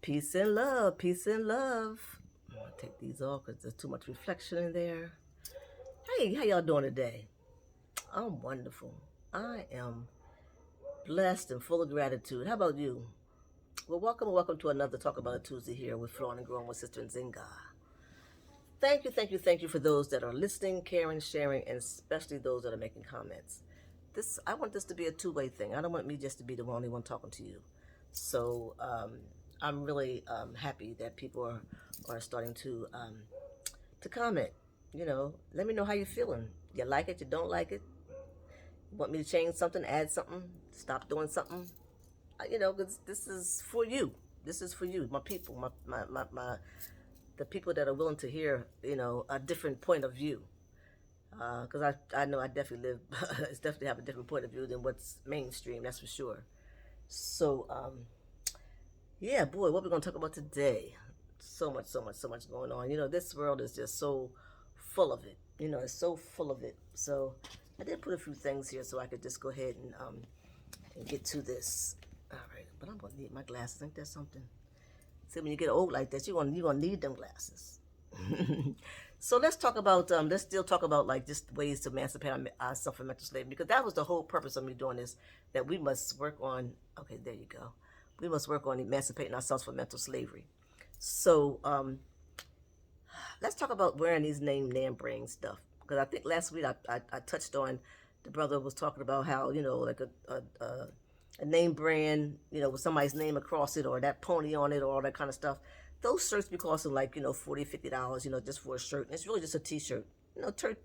Peace and love, peace and love. I'm gonna take these off because there's too much reflection in there. Hey, how y'all doing today? I'm wonderful. I am blessed and full of gratitude. How about you? Well, welcome to another Talk About It Tuesday here with Flowing and Growing with Sister Nzinga. Thank you for those that are listening, caring, sharing, and especially those that are making comments. I want this to be a two-way thing. I don't want me just to be the only one talking to you. So I'm really happy that people are starting to comment. Let me know how you're feeling. You like it? You don't like it? You want me to change something? Add something? Stop doing something? Because this is for you. This is for you, my people, my the people that are willing to hear, a different point of view. Because I know I definitely live, it's definitely have a different point of view than what's mainstream. That's for sure. So yeah, boy, what we're gonna talk about today? So much going on. This world is just so full of it. It's so full of it. So I did put a few things here so I could just go ahead and get to this. All right, but I'm gonna need my glasses. Ain't that something? See, when you get old like that, you're gonna need them glasses. So let's talk about let's still talk about like just ways to emancipate ourselves from mental slavery, because that was the whole purpose of me doing this. That we must work on. Okay, there you go. We must work on emancipating ourselves from mental slavery. So let's talk about wearing these name brand stuff, because I think last week I touched on, the brother was talking about how like a name brand, with somebody's name across it or that pony on it or all that kind of stuff. Those shirts be costing like, $40, $50, just for a shirt. And it's really just a t-shirt.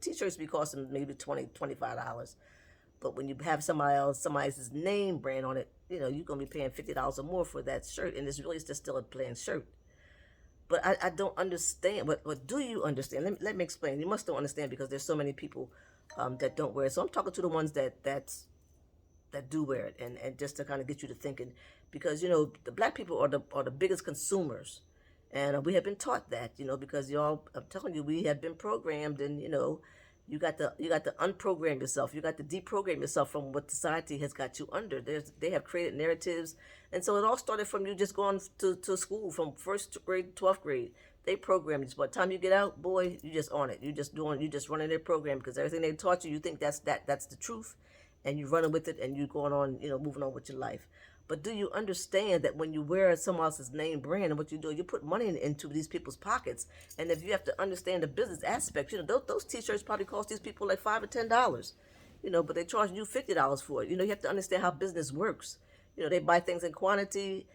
T-shirts be costing maybe $20, $25. But when you have somebody's name brand on it, you're going to be paying $50 or more for that shirt. And it's really just still a plain shirt. But I don't understand. What do you understand? Let me explain. You must don't understand, because there's so many people that don't wear it. So I'm talking to the ones that do wear it, and just to kind of get you to thinking, because the black people are the biggest consumers, and we have been taught that, because y'all, I'm telling you, we have been programmed, and you got to unprogram yourself, you got to deprogram yourself from what society has got you under. They have created narratives, and so it all started from you just going to school from first grade to 12th grade. They program you. By the time you get out, boy, you just on it. You just running their program, because everything they taught you, you think that's the truth, and you're running with it, and you're going on, moving on with your life. But do you understand that when you wear someone else's name brand, and what you do, you put money into these people's pockets, and if you have to understand the business aspect, those t-shirts probably cost these people like $5 or $10, but they charge you $50 for it. You have to understand how business works. They buy things in quantity.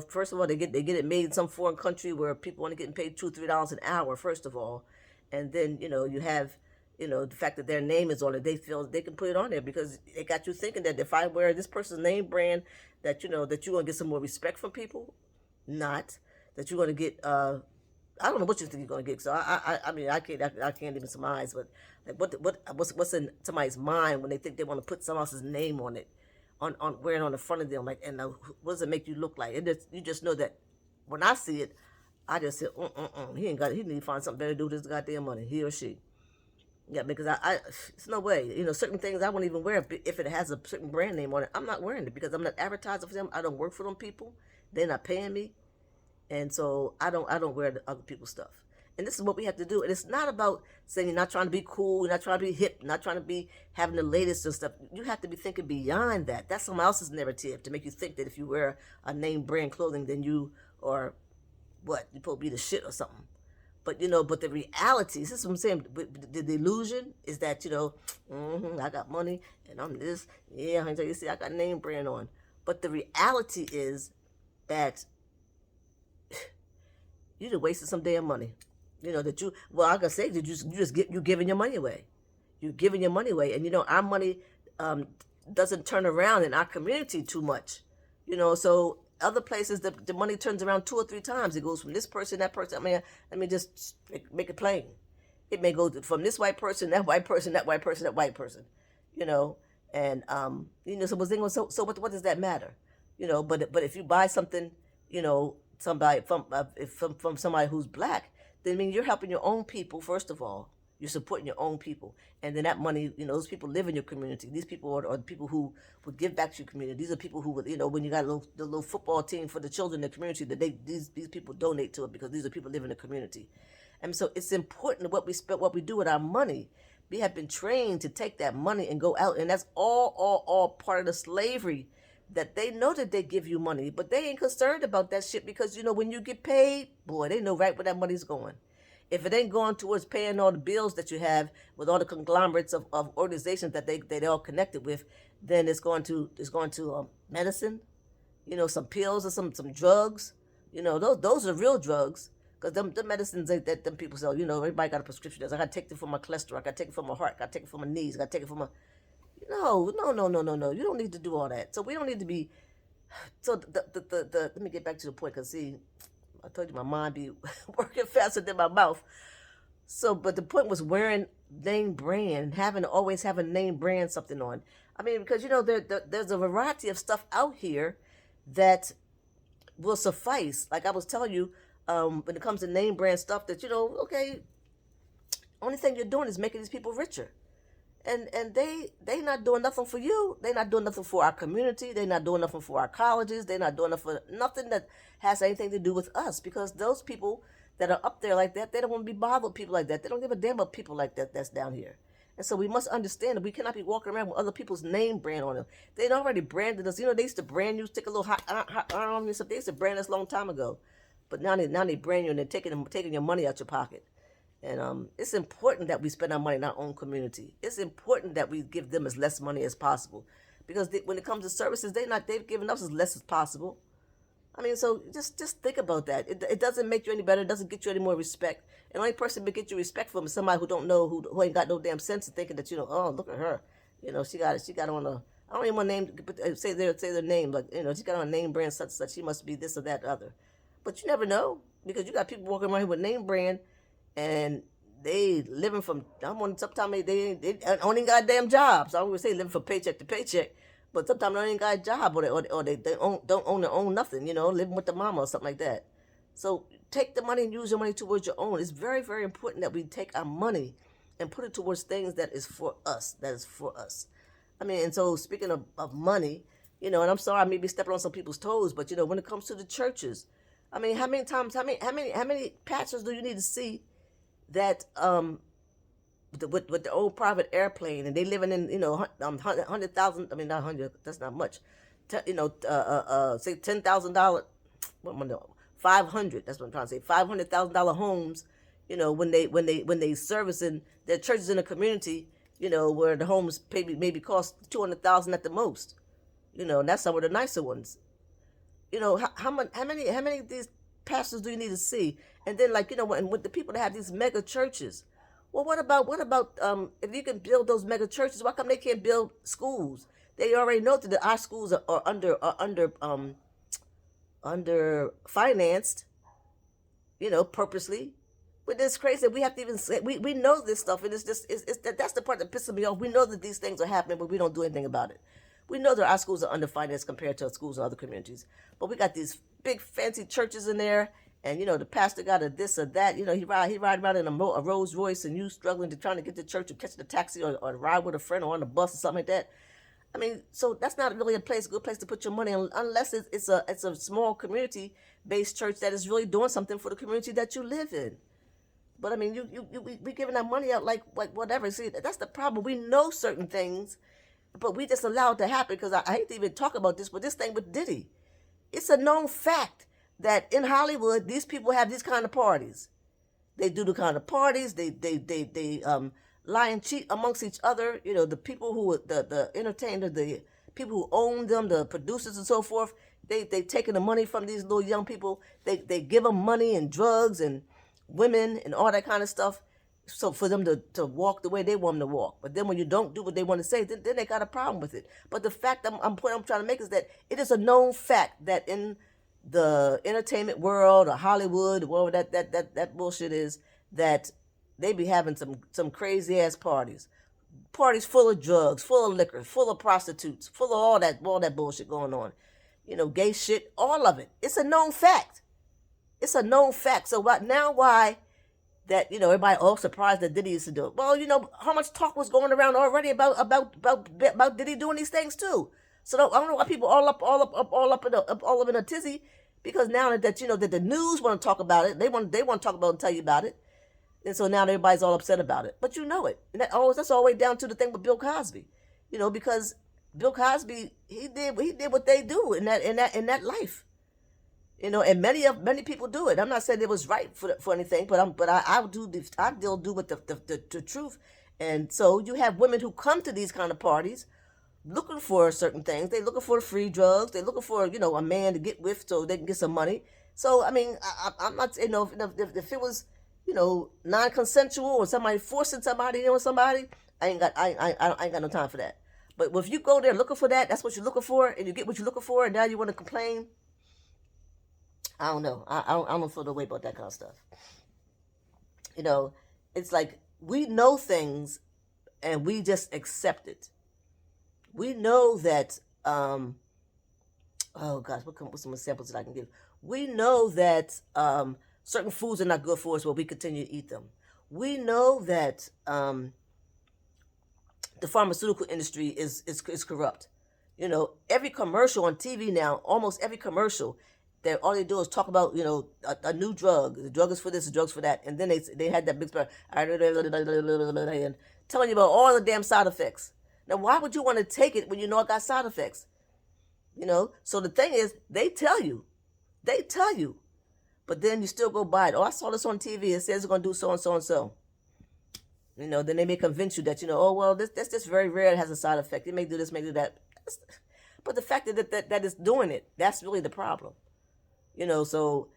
First of all, they get it made in some foreign country where people only getting paid $2 or $3 an hour, first of all, and then you have the fact that their name is on it. They feel they can put it on there because they got you thinking that if I wear this person's name brand, that that you're gonna get some more respect from people. Not that you're gonna get. I don't know what you think you're gonna get. So I mean, I can't even surmise. But like, what's in somebody's mind when they think they want to put someone else's name on it, on wearing on the front of them? Like, and what does it make you look like? You just know that when I see it, I just say, he ain't got it. He need to find something better to do with his goddamn money. He or she. Yeah, because it's no way. Certain things I won't even wear if it has a certain brand name on it. I'm not wearing it because I'm not advertising for them. I don't work for them people. They're not paying me, and so I don't wear the other people's stuff. And this is what we have to do. And it's not about saying you're not trying to be cool, you're not trying to be hip, not trying to be having the latest and stuff. You have to be thinking beyond that. That's someone else's narrative to make you think that if you wear a name brand clothing, then you are what, you're supposed to be the shit or something. But but the reality, this is what I'm saying. The delusion is that I got money and I'm this. Yeah, you see, I got name brand on. But the reality is that you just wasted some damn money. That well, I can say that you giving your money away. You're giving your money away, and our money doesn't turn around in our community too much. So other places, the money turns around 2 or 3 times. It goes from this person, that person. I mean, let me just make it plain. It may go from this white person, that white person, that white person, that white person. And so what does that matter? But if you buy something, somebody from somebody who's black, then I mean you're helping your own people first of all. You're supporting your own people. And then that money, those people live in your community. These people are the people who would give back to your community. These are people who would, when you got the little football team for the children in the community, that these people donate to it, because these are people living in the community. And so it's important what we do with our money. We have been trained to take that money and go out, and that's all part of the slavery, that they know that they give you money, but they ain't concerned about that shit, because when you get paid, boy, they know right where that money's going. If it ain't going towards paying all the bills that you have with all the conglomerates of organizations that they're all connected with, then it's going to medicine, some pills or some drugs. Those are real drugs, because them medicines that them people sell. Everybody got a prescription. I got to take it for my cholesterol. I got to take it for my heart. I got to take it for my knees. I got to take it for my. No. You don't need to do all that. So we don't need to be. So let me get back to the point, because see, I told you my mind be working faster than my mouth. So, but the point was wearing name brand, always have a name brand something on. I mean, because there's a variety of stuff out here that will suffice. Like I was telling you, when it comes to name brand stuff, that okay, only thing you're doing is making these people richer. And they not doing nothing for you. They not doing nothing for our community. They not doing nothing for our colleges. They not doing nothing that has anything to do with us. Because those people that are up there like that, they don't want to be bothered with people like that. They don't give a damn about people like that that's down here. And so we must understand that we cannot be walking around with other people's name brand on them. They already branded us. They used to brand you, stick a little hot on and stuff. They used to brand us a long time ago. But now they brand you, and they're taking your money out your pocket. And it's important that we spend our money in our own community. It's important that we give them as less money as possible, because when it comes to services, they've given us as less as possible. I mean, so just think about that. It doesn't make you any better. It doesn't get you any more respect. And the only person that get you respect from is somebody who don't know, who ain't got no damn sense of thinking that oh, look at her, she got on a. I don't even want to name, say their name, like she got on a name brand such. She must be this or that other. But you never know, because you got people walking around here with name brand. And they living from, sometimes they don't even got a damn job. So I would say living from paycheck to paycheck. But sometimes they don't even got a job, or they don't own nothing, living with the mama or something like that. So take the money and use your money towards your own. It's very, very important that we take our money and put it towards things that is for us. I mean, and so speaking of money, and I'm sorry I may be stepping on some people's toes, but when it comes to the churches, I mean, how many pastors do you need to see that with the old private airplane, and they living in 100,000, I mean not 100, that's not much, say $10,000, 500, that's what I'm trying to say, $500,000 homes, when they servicing their churches in the community, where the homes maybe cost $200,000 at the most, and that's some of the nicer ones. How many of these pastors do you need to see? And then, and with the people that have these mega churches, well, what about if you can build those mega churches, why come they can't build schools? They already know that our schools are under financed, purposely. But it's crazy. We have to even say, we know this stuff, and that's the part that pisses me off. We know that these things are happening, but we don't do anything about it. We know that our schools are underfinanced compared to schools in other communities, but we got these big fancy churches in there, and the pastor got a this or that. He ride around in a Rolls Royce, and you struggling to trying to get to church or catch the taxi or ride with a friend or on the bus or something like that. I mean, so that's not really a good place to put your money in, unless it's a small community-based church that is really doing something for the community that you live in. But I mean, we giving our money out like whatever. See, that's the problem. We know certain things, but we just allow it to happen, because I hate to even talk about this, but this thing with Diddy, it's a known fact that in Hollywood, these people have these kind of parties. They do the kind of parties. They lie and cheat amongst each other. The people who the entertainers, the people who own them, the producers and so forth. They taking the money from these little young people. They give them money and drugs and women and all that kind of stuff, so for them to walk the way they want them to walk. But then when you don't do what they want to say, then they got a problem with it. But the fact I'm trying to make is that it is a known fact that in the entertainment world or Hollywood, whatever that bullshit is, that they be having some crazy ass parties full of drugs, full of liquor, full of prostitutes, full of all that bullshit going on, gay shit, all of it. It's a known fact. It's a known fact. So why that everybody all surprised that Diddy used to do it. Well, how much talk was going around already about Diddy doing these things too. So I don't know why people all up in a tizzy, because now that that the news want to talk about it, they want to talk about it and tell you about it, and so now everybody's all upset about it. But it, and that's all the way down to the thing with Bill Cosby, because Bill Cosby, he did what they do in that life. And many people do it. I'm not saying it was right for anything, but I still do with the truth. And so you have women who come to these kind of parties looking for certain things. They looking for free drugs. They looking for a man to get with so they can get some money. So I mean, I'm not if it was non-consensual or somebody forcing somebody on somebody, I ain't got no time for that. But if you go there looking for that, that's what you're looking for, and you get what you're looking for, and now you want to complain. I don't know. I don't feel the way about that kind of stuff. It's like we know things and we just accept it. We know that, oh gosh, what's some examples that I can give? We know that certain foods are not good for us, but we continue to eat them. We know that the pharmaceutical industry is corrupt. Every commercial on TV now, almost every commercial, that all they do is talk about a new drug. The drug is for this, the drug's for that, and then they had that big spread and telling you about all the damn side effects. Now, why would you want to take it when you know it got side effects? So the thing is, they tell you, but then you still go buy it. Oh, I saw this on TV. It says it's going to do so and so and so. Then they may convince you that oh well, that's just very rare. It has a side effect. It may do this, may do that. But the fact that it's doing it, that's really the problem. So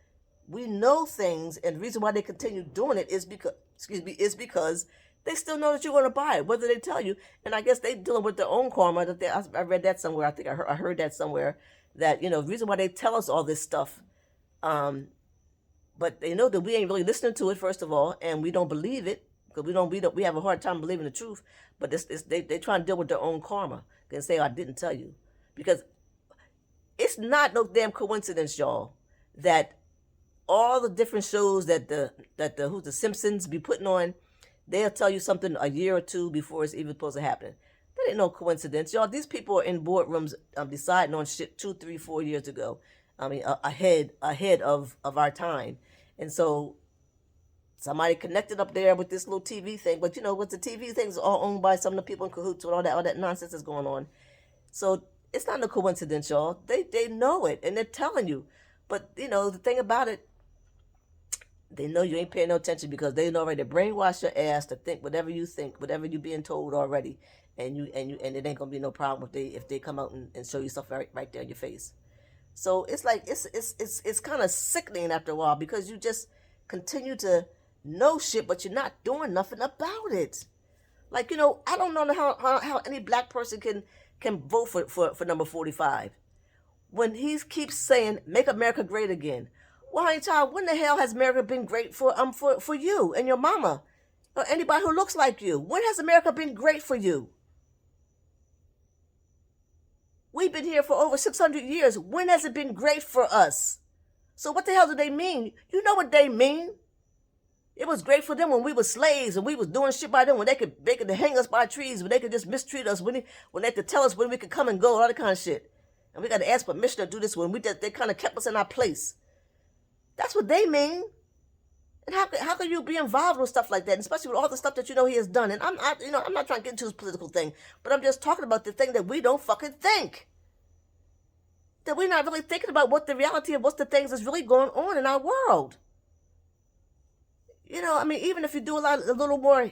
we know things, and the reason why they continue doing it is because they still know that you're going to buy it, whether they tell you. And I guess they dealing with their own karma. I read that somewhere. I think I heard that somewhere. That the reason why they tell us all this stuff, but they know that we ain't really listening to it, first of all, and we don't believe it because we have a hard time believing the truth. But they try and deal with their own karma and say, I didn't tell you, because it's not no damn coincidence, y'all, that all the different shows that the Simpsons be putting on, they'll tell you something a year or two before it's even supposed to happen. That ain't no coincidence, y'all. These people are in boardrooms deciding on shit 2, 3, 4 years ago. I mean, ahead of our time. And so somebody connected up there with this little TV thing, but with the TV things all owned by some of the people in cahoots with all that nonsense is going on. So it's not no coincidence, y'all. They know it, and they're telling you. But the thing about it, they know you ain't paying no attention because they know already to brainwash your ass to think whatever you think, whatever you being told already, and it ain't gonna be no problem if they come out and show you stuff right there in your face. So it's like it's kind of sickening after a while, because you just continue to know shit, but you're not doing nothing about it. Like I don't know how any black person can vote for number 45. When he keeps saying, make America great again. Well, honey child, when the hell has America been great for you and your mama? Or anybody who looks like you? When has America been great for you? We've been here for over 600 years. When has it been great for us? So what the hell do they mean? You know what they mean. It was great for them when we were slaves and we was doing shit by them, when they could hang us by trees, when they could just mistreat us, when they could tell us when we could come and go, all that kind of shit. And we got to ask permission to do this when they kind of kept us in our place. That's what they mean. And how can you be involved with stuff like that, and especially with all the stuff that he has done? And I'm not trying to get into this political thing, but I'm just talking about the thing that we don't fucking think. That we're not really thinking about what the reality of what's the things that's really going on in our world. I mean, even if you do a little more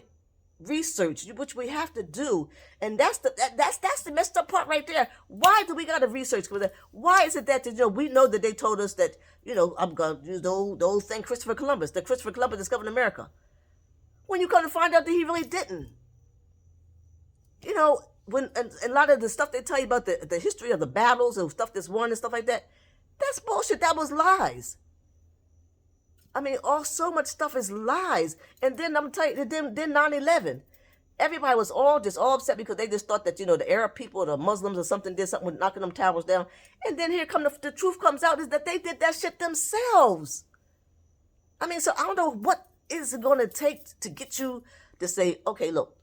research, which we have to do, and that's the messed up part right there. Why do we got to research? Why is it that we know that they told us that I'm gonna use the old thing, Christopher Columbus discovered America, when you come to find out that he really didn't. When and a lot of the stuff they tell you about the history of the battles and stuff that's won and stuff like that, that's bullshit. That was lies. I mean, so much stuff is lies. And then I'm telling you, then 9/11, everybody was all upset because they just thought that the Arab people or the Muslims or something did something with knocking them towers down. And then here the truth comes out is that they did that shit themselves. I mean, so I don't know what is it going to take to get you to say, okay, look,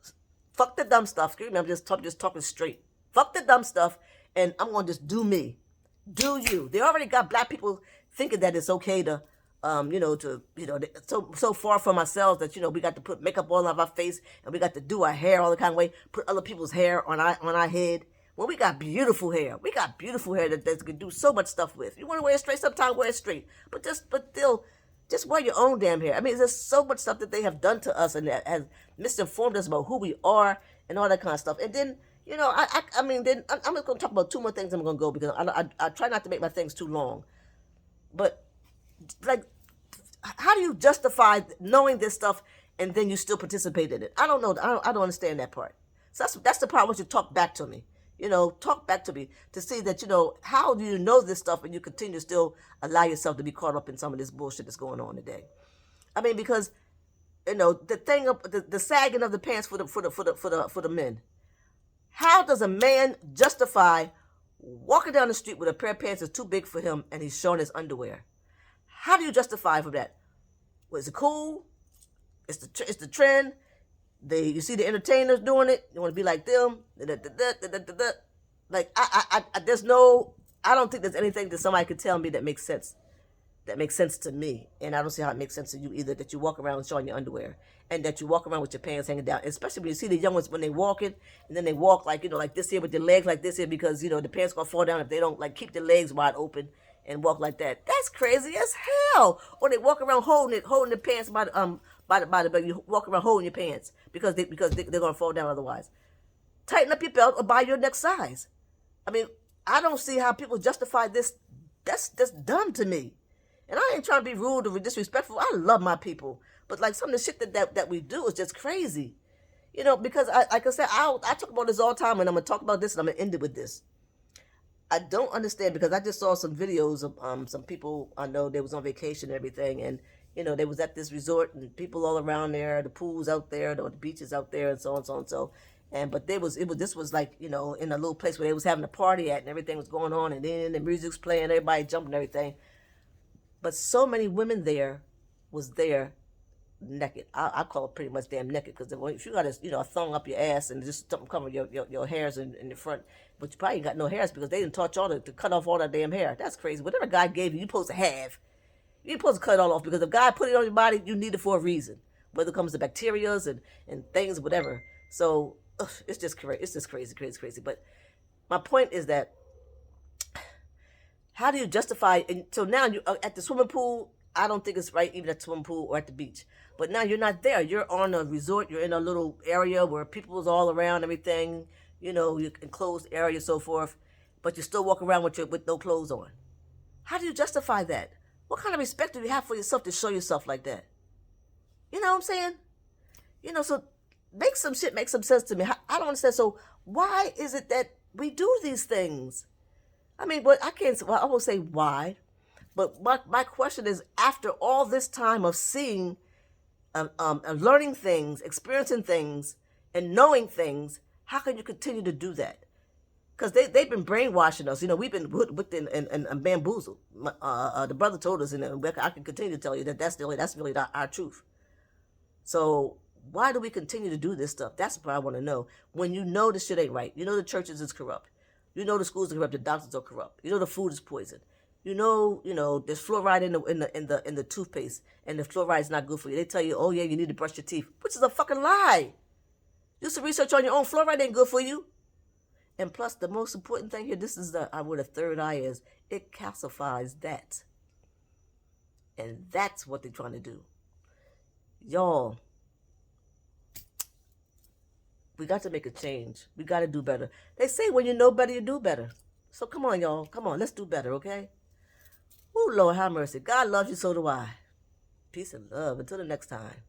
fuck the dumb stuff. Excuse me, I'm just talking straight. Fuck the dumb stuff, and I'm going to just do me. Do you? They already got black people thinking that it's okay to, so far from ourselves that, we got to put makeup all over our face and we got to do our hair all the kind of way, put other people's hair on our head. Well, we got beautiful hair. We got beautiful hair that can do so much stuff with. You want to wear it straight, sometimes wear it straight. But still, just wear your own damn hair. I mean, there's so much stuff that they have done to us and that has misinformed us about who we are and all that kind of stuff. And then, then I'm just going to talk about two more things. I'm going to go because I try not to make my things too long. But, like, how do you justify knowing this stuff and then you still participate in it? I don't know. I don't understand that part. So that's the part I want you to talk back to me. Talk back to me to see that, how do you know this stuff and you continue to still allow yourself to be caught up in some of this bullshit that's going on today. I mean, because, the thing of the sagging of the pants for the men. How does a man justify walking down the street with a pair of pants that's too big for him and he's showing his underwear? How do you justify for that? Well, is it cool? It's the trend. You see the entertainers doing it. You want to be like them. Like I don't think there's anything that somebody could tell me that makes sense. That makes sense to me, and I don't see how it makes sense to you either. That you walk around showing your underwear, and that you walk around with your pants hanging down. Especially when you see the young ones when they walking, and then they walk like like this here with their legs like this here because the pants gonna fall down if they don't like keep their legs wide open and walk like that. That's crazy as hell. Or they walk around holding the pants by the you walk around holding your pants because they're gonna fall down otherwise. Tighten up your belt or buy your next size. I mean, I don't see how people justify this. That's dumb to me. And I ain't trying to be rude or disrespectful. I love my people, but like some of the shit that we do is just crazy. Because like I said, I talk about this all the time, and I'm gonna talk about this, and I'm gonna end it with this. I don't understand because I just saw some videos of some people I know they was on vacation and everything, and they was at this resort and people all around there, the pools out there, the beaches out there, and so on and so and so. But this was like in a little place where they was having a party at and everything was going on, and then the music's playing, everybody jumping and everything. But so many women there was there naked. I call it pretty much damn naked because if you got a thong up your ass and just something covering your hairs in the front, but you probably ain't got no hairs because they didn't taught y'all to cut off all that damn hair. That's crazy. Whatever God gave you, you're supposed to have. You're supposed to cut it all off because if God put it on your body, you need it for a reason. Whether it comes to bacterias and things, whatever. So it's just crazy. It's just crazy. But my point is that how do you justify? And so now you at the swimming pool. I don't think it's right even at the swimming pool or at the beach. But now you're not there. You're on a resort. You're in a little area where people's all around, everything. You're enclosed area, so forth. But you still walk around with no clothes on. How do you justify that? What kind of respect do you have for yourself to show yourself like that? You know what I'm saying? So make some shit make some sense to me. I don't understand. So why is it that we do these things? I mean, but I won't say why, but my question is, after all this time of seeing, learning things, experiencing things, and knowing things, how can you continue to do that? Because they've been brainwashing us. We've been whipped and bamboozled. The brother told us, and I can continue to tell you that's really our truth. So why do we continue to do this stuff? That's what I want to know. When you know the shit ain't right, the churches is corrupt. The schools are corrupt. The doctors are corrupt. The food is poison. There's fluoride in the toothpaste, and the fluoride is not good for you. They tell you, oh yeah, you need to brush your teeth, which is a fucking lie. Do some research on your own. Fluoride ain't good for you. And plus, the most important thing here, this is where the third eye is. It calcifies that, and that's what they're trying to do, y'all. We got to make a change. We got to do better. They say when you know better, you do better. So come on, y'all. Come on, let's do better, okay? Oh, Lord, have mercy. God loves you, so do I. Peace and love. Until the next time.